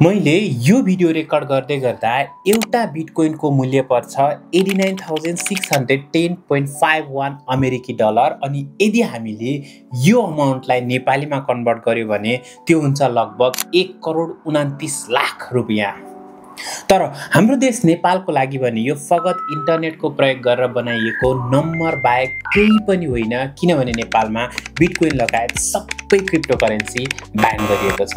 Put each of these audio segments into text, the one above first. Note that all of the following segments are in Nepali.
मैले यो भिडियो रेकर्ड गर्दै गर्दा एउटा बिटकोइनको मूल्य पर्छ 89,610.51 अमेरिकी डलर। अनि यदि हामीले यो अमाउन्टलाई नेपालीमा कन्भर्ट गर्यो भने त्यो हुन्छ लगभग 1,29 लाख रुपियाँ। तर हाम्रो देश नेपालको लागि भने यो फगत इन्टरनेटको प्रयोग गरेर बनाइएको नम्बर बाहेक केही पनि होइन, किनभने नेपालमा बिटकोइन लगायत सबै क्रिप्टोकरेन्सी ब्यान गरिएको छ।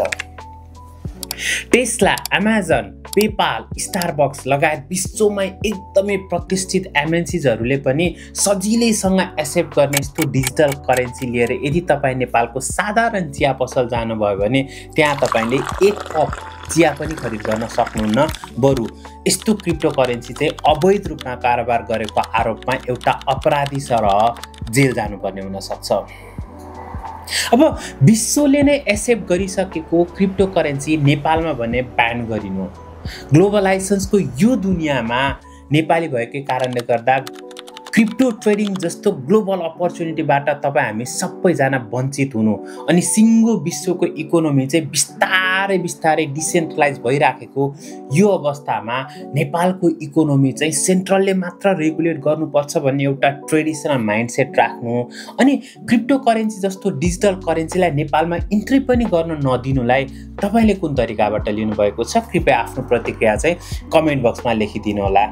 टेस्ला, अमेजन, पेपाल, स्टारबक्स लगायत विश्वमै एकदमै प्रतिष्ठित एमएनसीजहरूले पनि सजिलैसँग एक्सेप्ट गर्ने यस्तो डिजिटल करेन्सी लिएर यदि तपाईँ नेपालको साधारण चिया पसल जानुभयो भने त्यहाँ तपाईँले एक कप चिया पनि खरिद गर्न सक्नुहुन्न, बरु यस्तो क्रिप्टो करेन्सी चाहिँ अवैध रूपमा कारोबार गरेको आरोपमा एउटा अपराधी सरह जेल जानुपर्ने हुन सक्छ। अब विश्वले नै एक्सेप्ट गरिसकेको क्रिप्टो करेन्सी नेपालमा भने ब्यान गरिनु, ग्लोबलाइजेसनको यो दुनियाँमा नेपाली भएकै कारणले गर्दा क्रिप्टो ट्रेडिङ जस्तो ग्लोबल अपर्च्युनिटीबाट तपाईँ हामी सबैजना वञ्चित हुनु अनि सिङ्गो विश्वको इकोनोमी चाहिँ बिस्तारै डिसेन्ट्रलाइज भइराखेको यो अवस्थामा नेपालको इकोनोमी चाहिँ सेन्ट्रलले मात्र रेगुलेट गर्नुपर्छ भन्ने एउटा ट्रेडिसनल माइन्डसेट राख्नु अनि क्रिप्टो करेन्सी जस्तो डिजिटल करेन्सीलाई नेपालमा इन्ट्री पनि गर्न नदिनुलाई तपाईँले कुन तरिकाबाट लिनुभएको छ? कृपया आफ्नो प्रतिक्रिया चाहिँ कमेन्ट बक्समा लेखिदिनु होला।